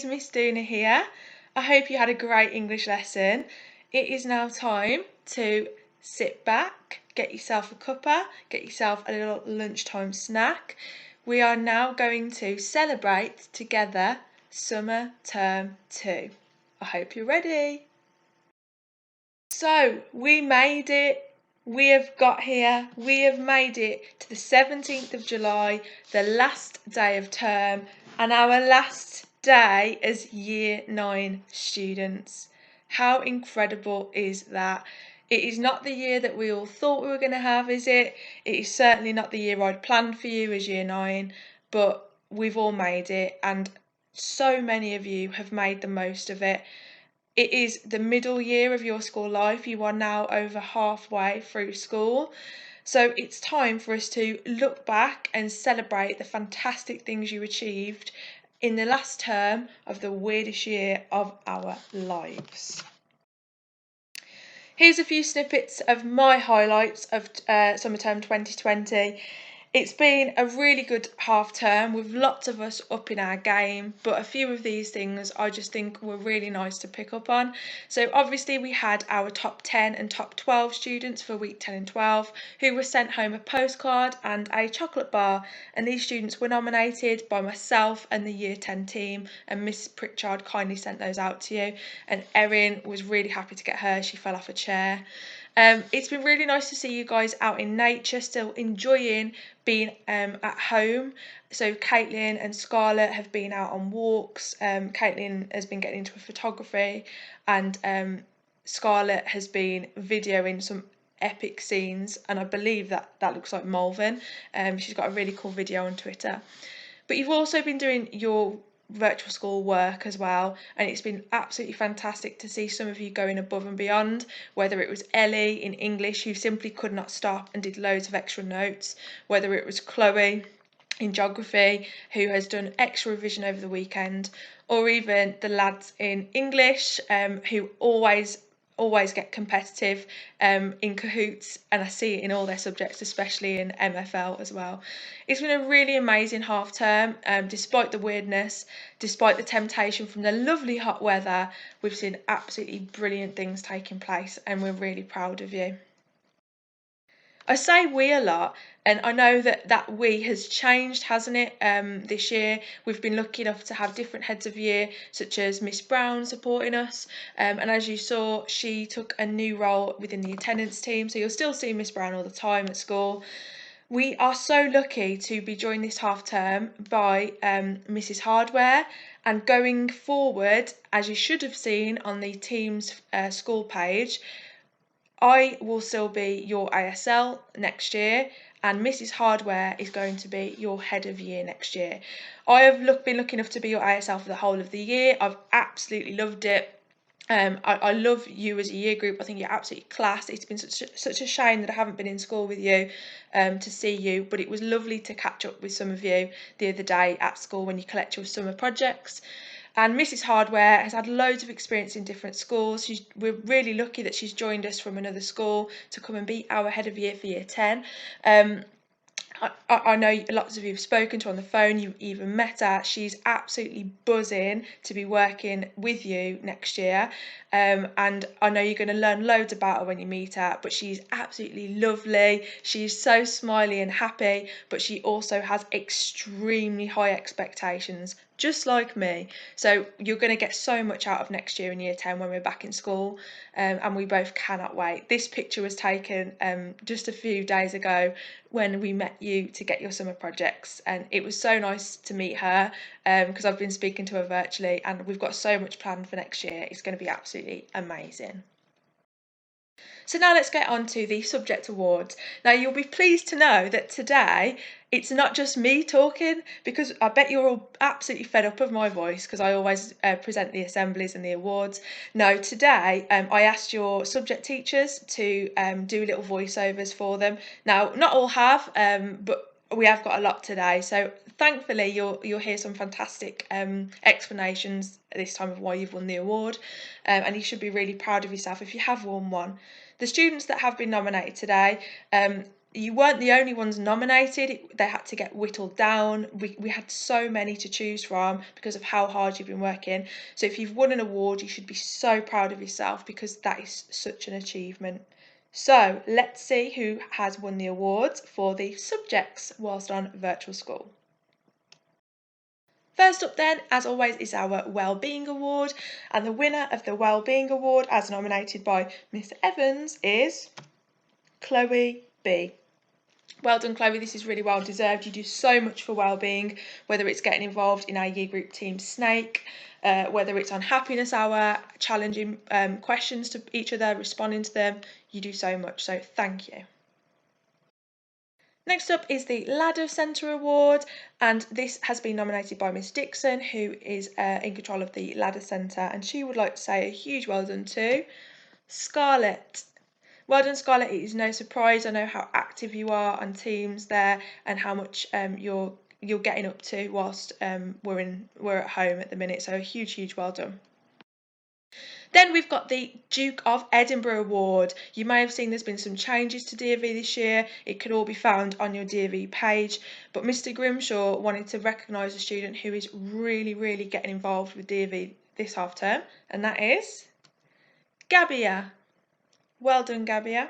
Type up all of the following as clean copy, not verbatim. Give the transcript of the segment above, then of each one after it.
is Miss Duna here. I hope you had a great English lesson. It is now time to sit back, get yourself a cuppa, get yourself a little lunchtime snack. We are now going to celebrate together summer term 2. I hope you're ready. So, we made it. We have got here. We have made it to the 17th of July, the last day of term, and our last day as Year 9 students. How incredible is that? It is not the year that we all thought we were going to have, is it? It is certainly not the year I'd planned for you as Year 9, but we've all made it, and so many of you have made the most of it. It is the middle year of your school life. You are now over halfway through school. So it's time for us to look back and celebrate the fantastic things you achieved in the last term of the weirdest year of our lives. Here's a few snippets of my highlights of summer term 2020. It's been a really good half term with lots of us up in our game, but a few of these things I just think were really nice to pick up on. So obviously we had our top 10 and top 12 students for week 10 and 12 who were sent home a postcard and a chocolate bar, and these students were nominated by myself and the year 10 team, and Miss Pritchard kindly sent those out to you, and Erin was really happy to get hers. She fell off a chair. It's been really nice to see you guys out in nature, still enjoying being at home. So Caitlin and Scarlett have been out on walks. Caitlin has been getting into photography, and Scarlett has been videoing some epic scenes, and I believe that looks like Malvern. She's got a really cool video on Twitter. But you've also been doing your virtual school work as well, and it's been absolutely fantastic to see some of you going above and beyond, whether it was Ellie in English, who simply could not stop and did loads of extra notes, whether it was Chloe in geography, who has done extra revision over the weekend, or even the lads in English, who always get competitive in cahoots, and I see it in all their subjects, especially in MFL as well. It's been a really amazing half term, despite the weirdness, despite the temptation from the lovely hot weather. We've seen absolutely brilliant things taking place, and we're really proud of you. I say we a lot, and I know that we has changed, hasn't it? This year we've been lucky enough to have different heads of year, such as Miss Brown supporting us, and as you saw, she took a new role within the attendance team, so you'll still see Miss Brown all the time at school. We are so lucky to be joined this half term by Mrs. Hardware, and going forward, as you should have seen on the team's school page, I will still be your ASL next year, and Mrs. Hardware is going to be your head of year next year. I have been lucky enough to be your ASL for the whole of the year. I've absolutely loved it. I love you as a year group. I think you're absolutely class. It's been such a shame that I haven't been in school with you to see you, but it was lovely to catch up with some of you the other day at school when you collect your summer projects. And Mrs. Hardware has had loads of experience in different schools. We're really lucky that she's joined us from another school to come and be our head of year for year 10. I know lots of you have spoken to her on the phone, you even met her. She's absolutely buzzing to be working with you next year, and I know you're going to learn loads about her when you meet her, but she's absolutely lovely. She's so smiley and happy, but she also has extremely high expectations, just like me. So you're going to get so much out of next year in year 10 when we're back in school, and we both cannot wait. This picture was taken just a few days ago when we met you to get your summer projects, and it was so nice to meet her because I've been speaking to her virtually, and we've got so much planned for next year. It's going to be absolutely amazing. So now let's get on to the subject awards. Now you'll be pleased to know that today it's not just me talking, because I bet you're all absolutely fed up of my voice because I always present the assemblies and the awards. No, today I asked your subject teachers to do little voiceovers for them. Now not all have, but we have got a lot today, so thankfully you'll hear some fantastic explanations this time of why you've won the award, and you should be really proud of yourself if you have won one. The students that have been nominated today, You weren't the only ones nominated, they had to get whittled down. We had so many to choose from because of how hard you've been working. So if you've won an award, you should be so proud of yourself because that is such an achievement. So let's see who has won the awards for the subjects whilst on virtual school. First up then, as always, is our Wellbeing Award, and the winner of the Wellbeing Award, as nominated by Mr. Evans, is Chloe B. Well done, Chloe, this is really well deserved. You do so much for wellbeing, whether it's getting involved in our year group team Snake, whether it's on happiness hour, challenging questions to each other, responding to them. You do so much, so thank you. Next up is the Ladder Centre Award, and this has been nominated by Miss Dixon, who is in control of the Ladder Centre, and she would like to say a huge well done to Scarlett. Well done, Scarlett. It is no surprise. I know how active you are on teams there and how much you're getting up to whilst we're at home at the minute. So a huge well done. Then we've got the Duke of Edinburgh Award. You may have seen there's been some changes to DofE this year. It can all be found on your DofE page. But Mr. Grimshaw wanted to recognise a student who is really getting involved with DofE this half term, and that is Gabia. Well done, Gabia.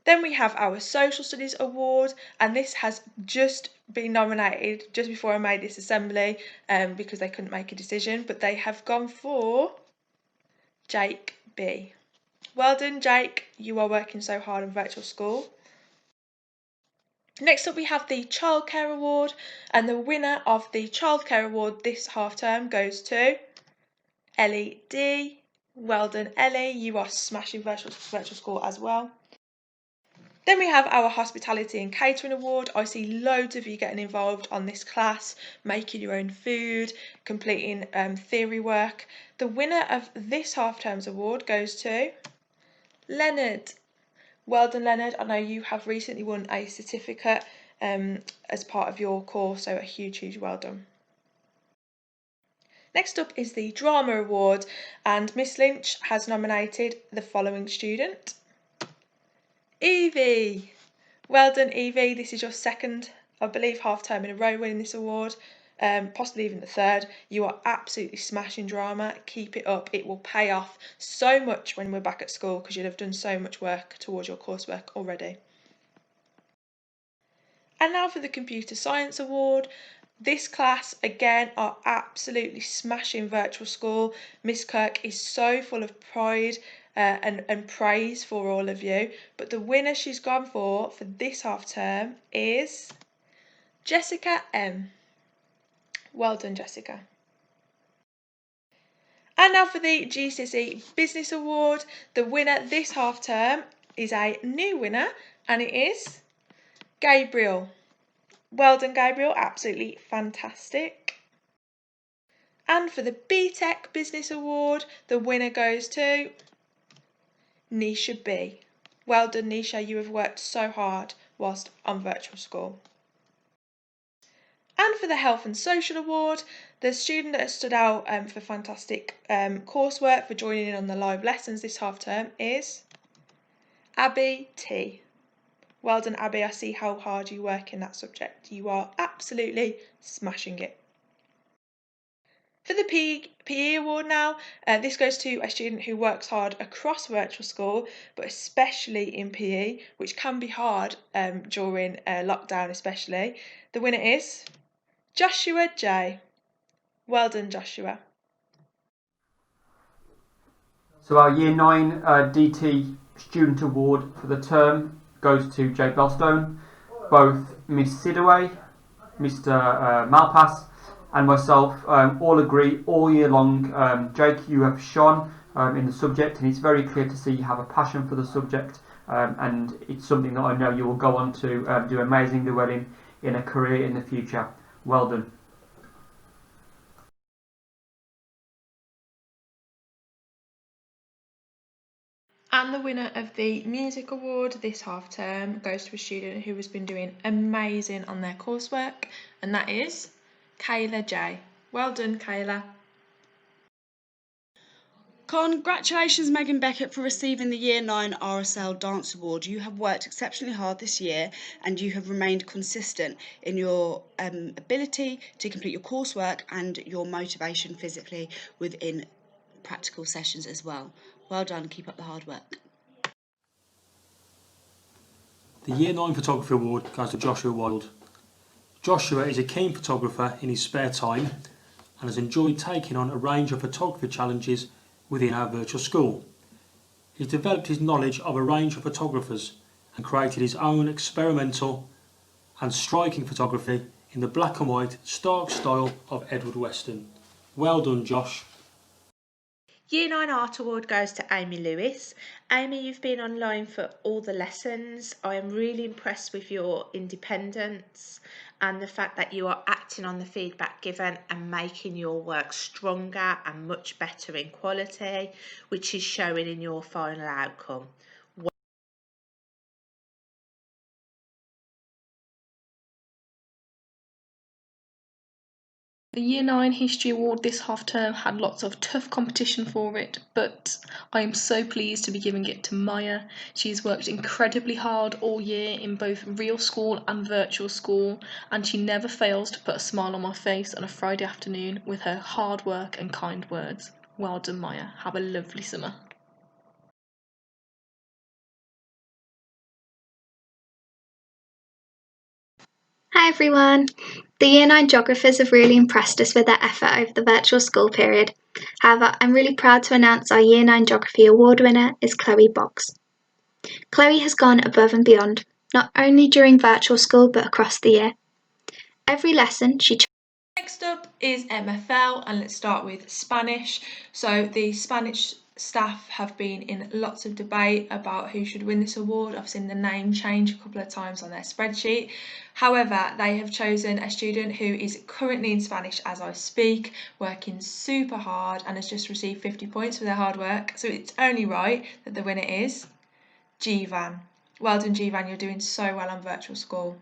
Then we have our Social Studies Award, and this has just been nominated just before I made this assembly because they couldn't make a decision, but they have gone for Jake B. Well done, Jake. You are working so hard on virtual school. Next up we have the CHILDCARE Award, and the winner of the CHILDCARE Award this half term goes to Ellie D. Well done, Ellie. You are smashing virtual school as well. Then we have our Hospitality and Catering Award. I see loads of you getting involved on this class, making your own food, completing theory work. The winner of this half term's award goes to Leonard. Well done, Leonard. I know you have recently won a certificate as part of your course, so a huge well done. Next up is the Drama Award, and Miss Lynch has nominated the following student. Evie. Well done, Evie. This is your second, I believe, half term in a row winning this award, possibly even the third. You are absolutely smashing drama. Keep it up. It will pay off so much when we're back at school because you'll have done so much work towards your coursework already. And now for the Computer Science Award. This class, again, are absolutely smashing virtual school. Miss Kirk is so full of pride and praise for all of you. But the winner she's gone for this half term is Jessica M. Well done, Jessica. And now for the GCSE Business Award. The winner this half term is a new winner, and it is Gabriel. Well done, Gabriel, absolutely fantastic. And for the BTEC Business Award, the winner goes to Nisha B. Well done, Nisha, you have worked so hard whilst on virtual school. And for the Health and Social Award, the student that has stood out for fantastic coursework, for joining in on the live lessons this half term is Abby T. Well done, Abby. I see how hard you work in that subject. You are absolutely smashing it. For the PE award now, this goes to a student who works hard across virtual school, but especially in PE, which can be hard during lockdown especially. The winner is Joshua J. Well done, Joshua. So our Year 9 DT Student Award for the term goes to Jake Belstone. Both Miss Sidaway, Mr. Malpass and myself all agree all year long. Jake, you have shone in the subject, and it's very clear to see you have a passion for the subject, and it's something that I know you will go on to do amazingly well in a career in the future. Well done. And the winner of the Music Award this half term goes to a student who has been doing amazing on their coursework, and that is Kayla J. Well done, Kayla. Congratulations, Megan Beckett, for receiving the Year 9 RSL Dance Award. You have worked exceptionally hard this year and you have remained consistent in your ability to complete your coursework and your motivation physically within practical sessions as well. Well done, keep up the hard work. The Year 9 Photography Award goes to Joshua Wild. Joshua is a keen photographer in his spare time and has enjoyed taking on a range of photography challenges within our virtual school. He's developed his knowledge of a range of photographers and created his own experimental and striking photography in the black and white stark style of Edward Weston. Well done, Josh. Year 9 Art Award goes to Amy Lewis. Amy, you've been online for all the lessons. I am really impressed with your independence and the fact that you are acting on the feedback given and making your work stronger and much better in quality, which is showing in your final outcome. The Year 9 History Award this half term had lots of tough competition for it, but I am so pleased to be giving it to Maya. She's worked incredibly hard all year in both real school and virtual school, and she never fails to put a smile on my face on a Friday afternoon with her hard work and kind words. Well done, Maya. Have a lovely summer. Hi everyone! The Year 9 geographers have really impressed us with their effort over the virtual school period. However, I'm really proud to announce our Year 9 geography award winner is Chloe Boggs. Chloe has gone above and beyond, not only during virtual school but across the year. Every lesson she Next up is MFL, and let's start with Spanish. So the Spanish staff have been in lots of debate about who should win this award. I've seen the name change a couple of times on their spreadsheet. However, they have chosen a student who is currently in Spanish as I speak, working super hard and has just received 50 points for their hard work. So it's only right that the winner is Jivan. Well done, Jivan, you're doing so well on virtual school.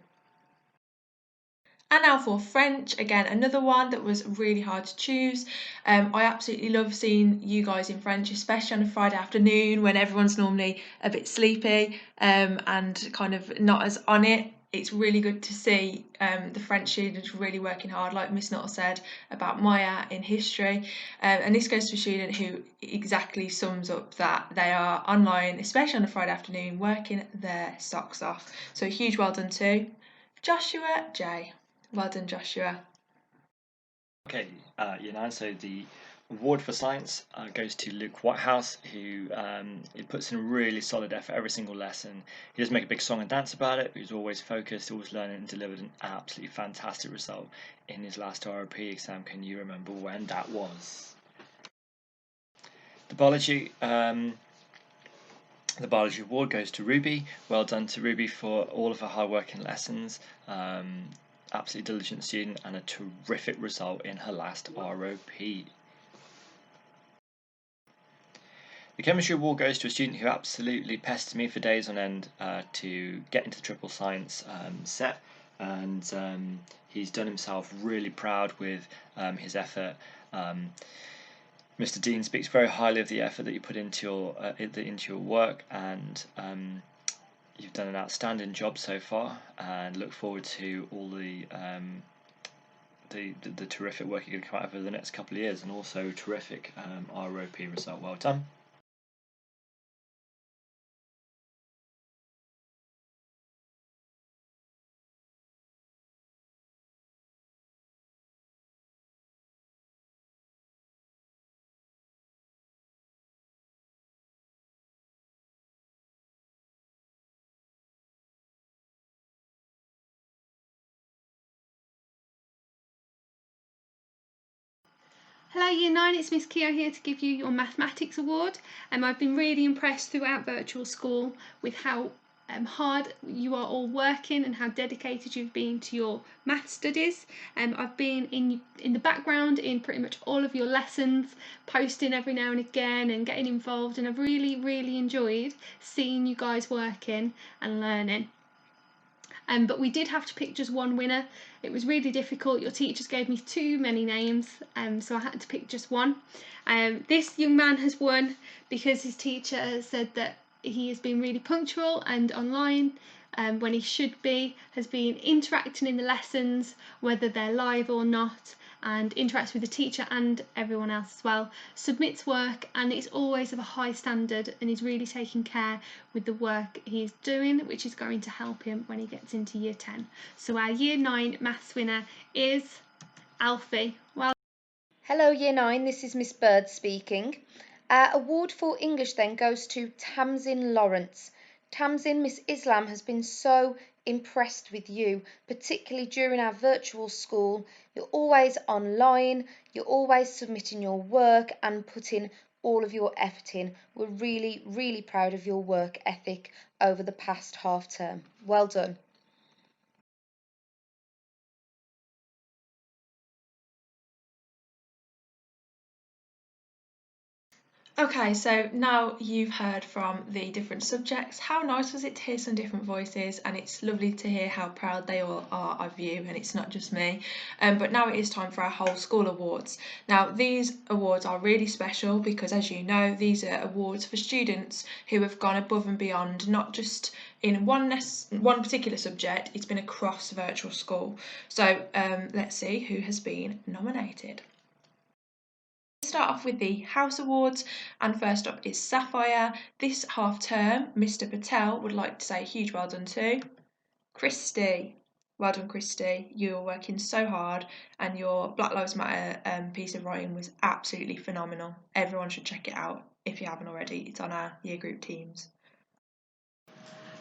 And now for French, again, another one that was really hard to choose. I absolutely love seeing you guys in French, especially on a Friday afternoon when everyone's normally a bit sleepy and kind of not as on it. It's really good to see the French students really working hard, like Miss Nuttall said about Maya in history. And this goes to a student who exactly sums up that they are online, especially on a Friday afternoon, working their socks off. So a huge well done to Joshua J. Well done, Joshua. Okay, Year 9, so the award for science goes to Luke Whitehouse, who he puts in a really solid effort every single lesson. He doesn't make a big song and dance about it, but he's always focused, always learning, and delivered an absolutely fantastic result in his last ROP exam. Can you remember when that was? The biology award goes to Ruby. Well done to Ruby for all of her hard work in lessons. Absolutely diligent student and a terrific result in her last ROP. The chemistry award goes to a student who absolutely pestered me for days on end to get into the triple science set, and he's done himself really proud with his effort. Mr. Dean speaks very highly of the effort that you put into your work, and you've done an outstanding job so far, and look forward to all the terrific work you're going to come out of over the next couple of years, and also terrific ROP result. Well done. Hello Year 9, it's Miss Keogh here to give you your Mathematics Award. I've been really impressed throughout virtual school with how hard you are all working and how dedicated you've been to your math studies. I've been in the background in pretty much all of your lessons, posting every now and again and getting involved, and I've really enjoyed seeing you guys working and learning. but we did have to pick just one winner. It was really difficult. Your teachers gave me too many names, so I had to pick just one. This young man has won because his teacher said that he has been really punctual and online when he should be, has been interacting in the lessons, whether they're live or not, and interacts with the teacher and everyone else as well, submits work, and it's always of a high standard, and is really taking care with the work he's doing, which is going to help him when he gets into year 10. So our year 9 maths winner is Alfie. Well, hello year 9, this is Miss Bird speaking. Our award for English then goes to Tamsin Lawrence. Tamsin, Miss Islam has been so impressed with you, particularly during our virtual school. You're always online, you're always submitting your work and putting all of your effort in. We're really, really proud of your work ethic over the past half term. Well done. Okay, so now you've heard from the different subjects. How nice was it to hear some different voices, and it's lovely to hear how proud they all are of you, and it's not just me. But now it is time for our whole school awards. Now these awards are really special because, as you know, these are awards for students who have gone above and beyond, not just in one particular subject, it's been across virtual school. So let's see who has been nominated. Start off with the House Awards, and first up is Sapphire. This half term, Mr. Patel would like to say a huge well done to Christy. Well done, Christy. You're working so hard, and your Black Lives Matter piece of writing was absolutely phenomenal. Everyone should check it out if you haven't already. It's on our year group teams.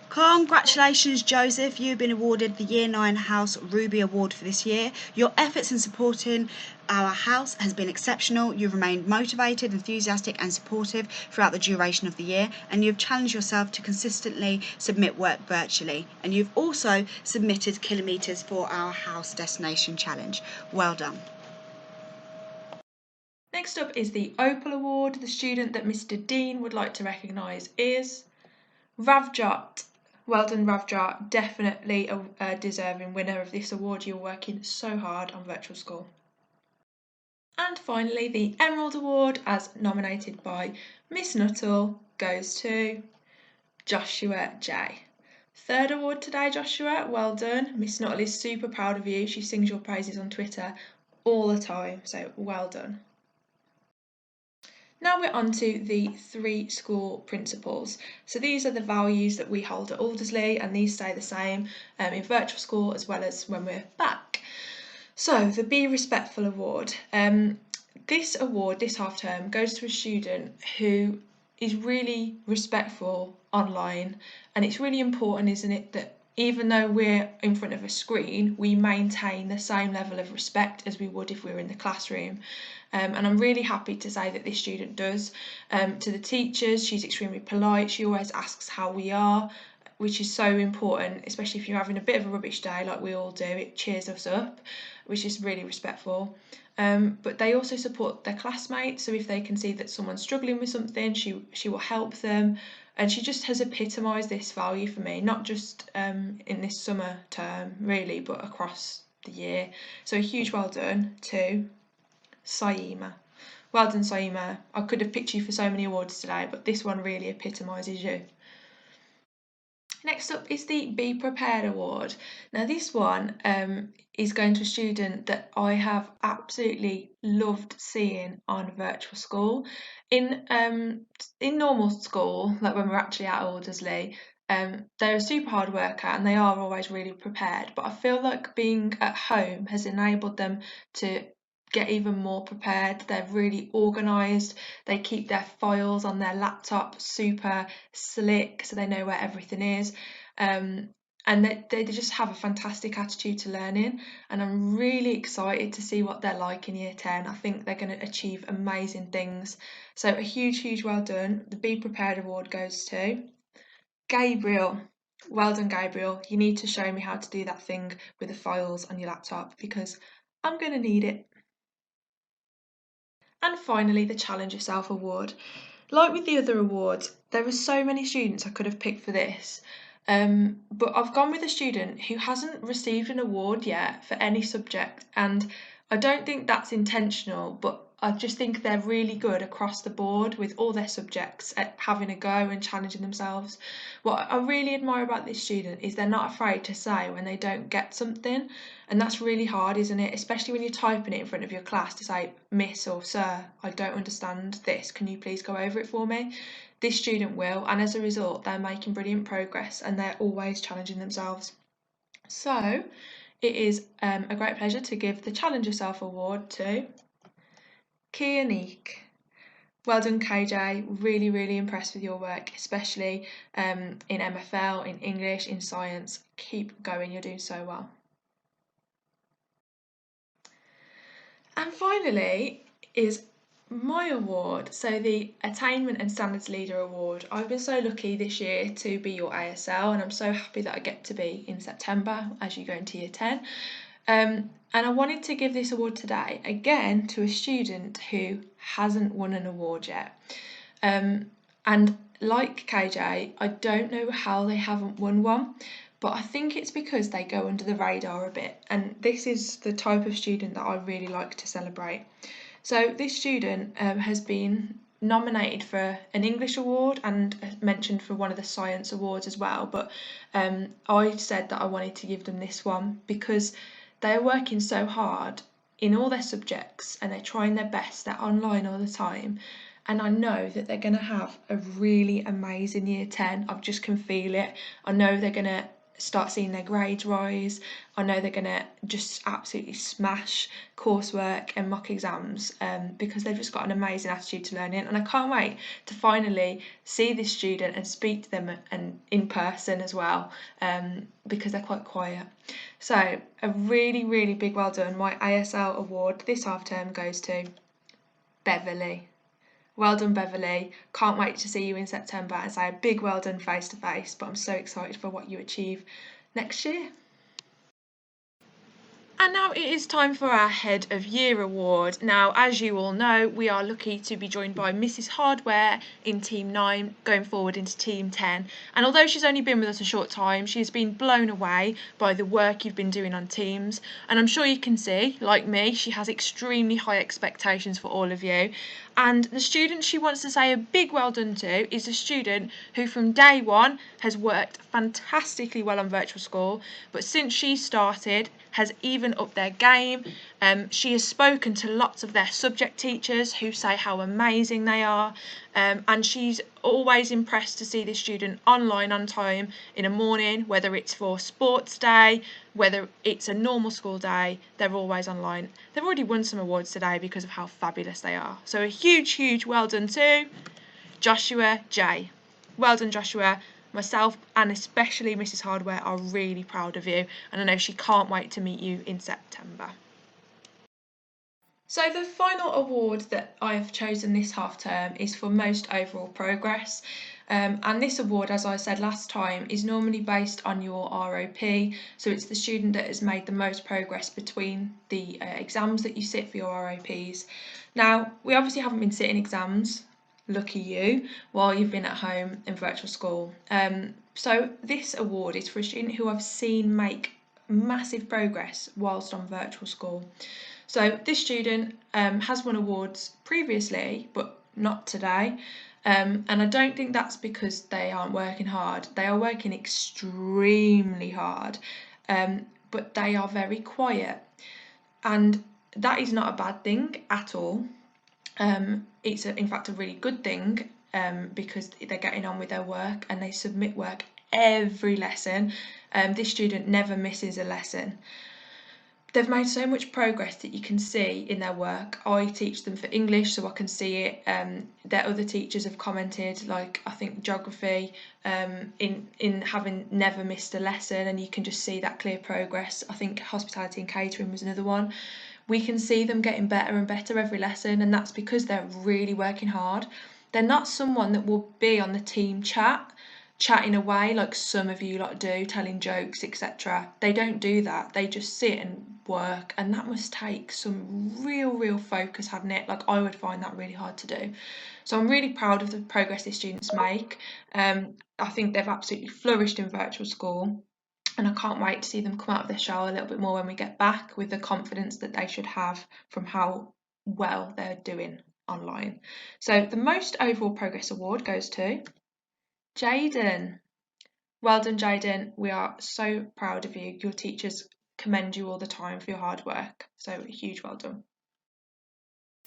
Congratulations, Joseph. You've been awarded the Year 9 House Ruby Award for this year. Your efforts in supporting our house has been exceptional. You've remained motivated, enthusiastic and supportive throughout the duration of the year, and you've challenged yourself to consistently submit work virtually. And you've also submitted kilometres for our House Destination Challenge. Well done. Next up is the Opal Award. The student that Mr. Dean would like to recognise is Ravjot. Well done, Ravjot. Definitely a deserving winner of this award. You're working so hard on virtual school. And finally, the Emerald Award, as nominated by Miss Nuttall, goes to Joshua J. Third award today, Joshua. Well done. Miss Nuttall is super proud of you. She sings your praises on Twitter all the time, so well done. Now we're on to the 3 school principles. So these are the values that we hold at Aldersley, and these stay the same in virtual school as well as when we're back. So the Be Respectful Award. This award, this half term, goes to a student who is really respectful online, and it's really important, isn't it, that even though we're in front of a screen, we maintain the same level of respect as we would if we were in the classroom. And I'm really happy to say that this student does. To the teachers, she's extremely polite. She always asks how we are, which is so important, especially if you're having a bit of a rubbish day like we all do. It cheers us up, which is really respectful. But they also support their classmates, so if they can see that someone's struggling with something, she will help them. And she just has epitomised this value for me, not just in this summer term really, but across the year. So a huge well done to Saima. Well done, Saima. I could have picked you for so many awards today, but this one really epitomises you. Next up is the Be Prepared Award. Now this one is going to a student that I have absolutely loved seeing on virtual school. In normal school, like when we're actually at Aldersley, they're a super hard worker and they are always really prepared, but I feel like being at home has enabled them to get even more prepared. They're really organised, they keep their files on their laptop super slick so they know where everything is, and they just have a fantastic attitude to learning, and I'm really excited to see what they're like in year 10. I think they're going to achieve amazing things. So a huge well done. The Be Prepared Award goes to Gabriel. Well done, Gabriel. You need to show me how to do that thing with the files on your laptop because I'm going to need it. And finally, the Challenge Yourself Award. Like with the other awards, there were so many students I could have picked for this, But I've gone with a student who hasn't received an award yet for any subject, and I don't think that's intentional, but I just think they're really good across the board with all their subjects at having a go and challenging themselves. What I really admire about this student is they're not afraid to say when they don't get something, and that's really hard, isn't it? Especially when you're typing it in front of your class to say, Miss or Sir, I don't understand this, can you please go over it for me? This student will, and as a result, they're making brilliant progress and they're always challenging themselves. So, it is a great pleasure to give the Challenge Yourself Award to Kianique. Well done, KJ. Really, really impressed with your work, especially in MFL, in English, in science. Keep going, you're doing so well. And finally is my award, so the Attainment and Standards Leader Award. I've been so lucky this year to be your ASL, and I'm so happy that I get to be in September as you go into year 10. And I wanted to give this award today again to a student who hasn't won an award yet. And like KJ, I don't know how they haven't won one, but I think it's because they go under the radar a bit, and this is the type of student that I really like to celebrate. So this student has been nominated for an English award and mentioned for one of the science awards as well, but I said that I wanted to give them this one because they're working so hard in all their subjects and they're trying their best, they're online all the time, and I know that they're going to have a really amazing year 10. I just can feel it. I know they're going to start seeing their grades rise. I know they're going to just absolutely smash coursework and mock exams because they've just got an amazing attitude to learning, and I can't wait to finally see this student and speak to them and in person as well because they're quite quiet. So a really, really big well done. My ASL award this half term goes to Beverly. Well done, Beverly. Can't wait to see you in September and say a big well done face to face, but I'm so excited for what you achieve next year. And now it is time for our Head of Year award. Now, as you all know, we are lucky to be joined by Mrs. Hardware in Team 9 going forward into Team 10. And although she's only been with us a short time, she has been blown away by the work you've been doing on teams. And I'm sure you can see, like me, she has extremely high expectations for all of you. And the student she wants to say a big well done to is a student who from day one has worked fantastically well on virtual school, but since she started has even upped their game. She has spoken to lots of their subject teachers who say how amazing they are, and she's always impressed to see this student online on time in a morning, whether it's for sports day, whether it's a normal school day, they're always online. They've already won some awards today because of how fabulous they are. So a huge well done to Joshua J. Well done, Joshua. Myself and especially Mrs. Hardware are really proud of you, and I know she can't wait to meet you in September. So the final award that I have chosen this half term is for most overall progress. And this award, as I said last time, is normally based on your ROP. So it's the student that has made the most progress between the exams that you sit for your ROPs. Now, we obviously haven't been sitting exams, lucky you, while you've been at home in virtual school. So this award is for a student who I've seen make massive progress whilst on virtual school. So this student has won awards previously, but not today. And I don't think that's because they aren't working hard. They are working extremely hard, but they are very quiet. And that is not a bad thing at all. It's in fact a really good thing because they're getting on with their work and they submit work every lesson. This student never misses a lesson. They've made so much progress that you can see in their work. I teach them for English, so I can see it. Their other teachers have commented, like I think geography, in having never missed a lesson, and you can just see that clear progress. I think hospitality and catering was another one. We can see them getting better and better every lesson, and that's because they're really working hard. They're not someone that will be on the team chatting away like some of you lot do, telling jokes, etc. They don't do that. They just sit and work, and that must take some real focus, hadn't it? Like I would find that really hard to do. So I'm really proud of the progress these students make. I think they've absolutely flourished in virtual school, and I can't wait to see them come out of their shell a little bit more when we get back, with the confidence that they should have from how well they're doing online. So the most overall progress award goes to Jaden. Well done, Jaden. We are so proud of you. Your teachers commend you all the time for your hard work. So a huge well done.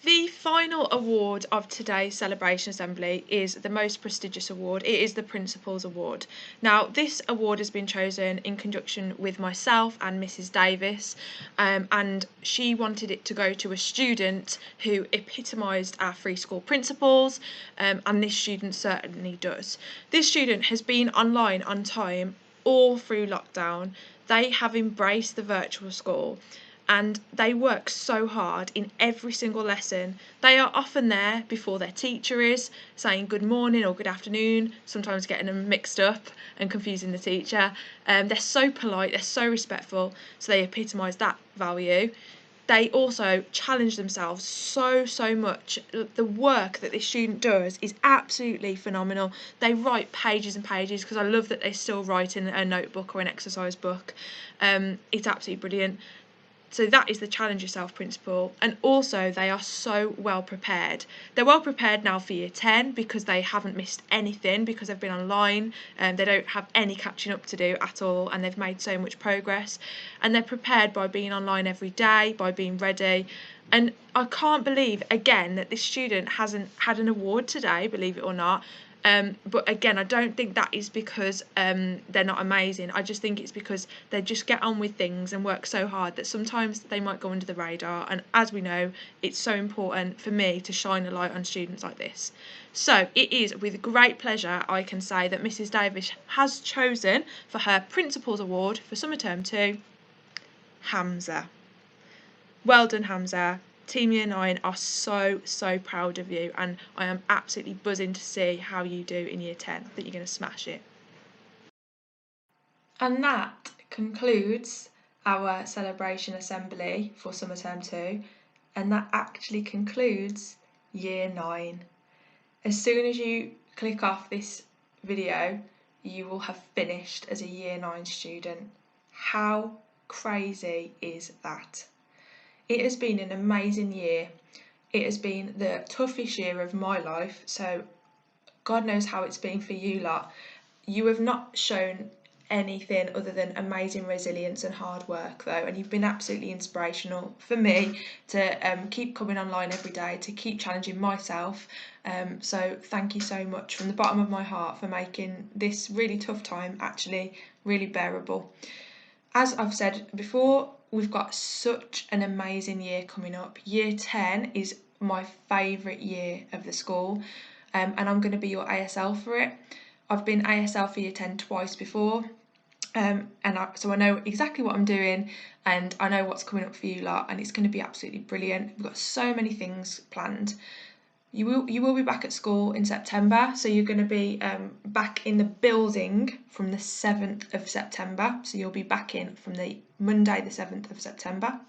The final award of today's celebration assembly is the most prestigious award. It is the Principal's Award. Now, this award has been chosen in conjunction with myself and Mrs. Davis, and she wanted it to go to a student who epitomised our free school principles, and this student certainly does. This student has been online on time all through lockdown. They have embraced the virtual school, and they work so hard in every single lesson. They are often there before their teacher is, saying good morning or good afternoon, sometimes getting them mixed up and confusing the teacher. They're so polite, they're so respectful, so they epitomise that value. They also challenge themselves so much. The work that this student does is absolutely phenomenal. They write pages and pages, because I love that they still write in a notebook or an exercise book. It's absolutely brilliant. So that is the challenge yourself principle. And also they are so well prepared. They're well prepared now for year 10 because they haven't missed anything, because they've been online and they don't have any catching up to do at all, and they've made so much progress. And they're prepared by being online every day, by being ready. And I can't believe again that this student hasn't had an award today, believe it or not. But again, I don't think that is because they're not amazing. I just think it's because they just get on with things and work so hard that sometimes they might go under the radar. And as we know, it's so important for me to shine a light on students like this. So it is with great pleasure I can say that Mrs. Davis has chosen for her Principal's Award for Summer Term 2, Hamza. Well done, Hamza. Team Year 9 are so proud of you, and I am absolutely buzzing to see how you do in Year 10. I think you're going to smash it. And that concludes our celebration assembly for Summer Term 2, and that actually concludes Year 9. As soon as you click off this video, you will have finished as a Year 9 student. How crazy is that? It has been an amazing year. It has been the toughest year of my life, so God knows how it's been for you lot. You have not shown anything other than amazing resilience and hard work though, and you've been absolutely inspirational for me to keep coming online every day, to keep challenging myself. So thank you so much from the bottom of my heart for making this really tough time actually really bearable. As I've said before, we've got such an amazing year coming up. Year 10 is my favourite year of the school, and I'm going to be your ASL for it. I've been ASL for Year 10 twice before, so I know exactly what I'm doing, and I know what's coming up for you lot, and it's going to be absolutely brilliant. We've got so many things planned. You will be back at school in September, so you're going to be back in the building from the 7th of September. So you'll be back in from the Monday the 7th of September.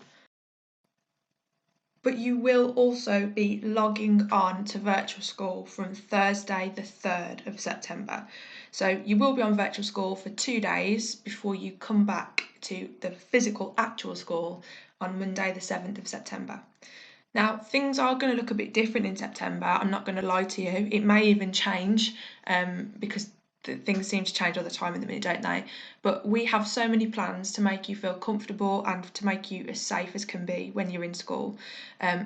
But you will also be logging on to virtual school from Thursday the 3rd of September. So you will be on virtual school for 2 days before you come back to the physical actual school on Monday the 7th of September. Now, things are going to look a bit different in September, I'm not going to lie to you. It may even change because things seem to change all the time in the minute, don't they? But we have so many plans to make you feel comfortable and to make you as safe as can be when you're in school.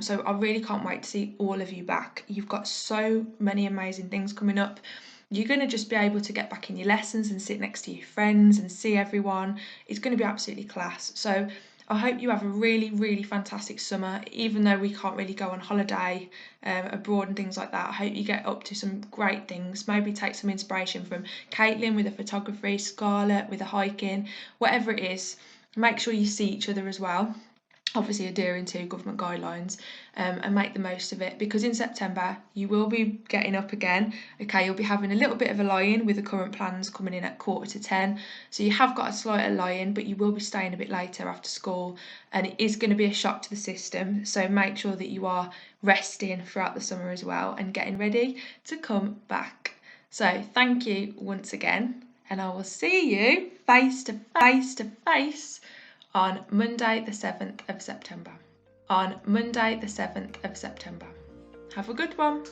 So I really can't wait to see all of you back. You've got so many amazing things coming up. You're going to just be able to get back in your lessons and sit next to your friends and see everyone. It's going to be absolutely class. So I hope you have a really fantastic summer, even though we can't really go on holiday abroad and things like that. I hope you get up to some great things. Maybe take some inspiration from Caitlin with the photography, Scarlett with the hiking, whatever it is. Make sure you see each other as well. Obviously adhering to government guidelines, and make the most of it, because in September you will be getting up again. Okay, you'll be having a little bit of a lie-in with the current plans coming in at 9:45, so you have got a slight lie-in, but you will be staying a bit later after school, and it is going to be a shock to the system. So make sure that you are resting throughout the summer as well and getting ready to come back. So thank you once again, and I will see you face to face on Monday the 7th of September. On Monday the 7th of September. Have a good one.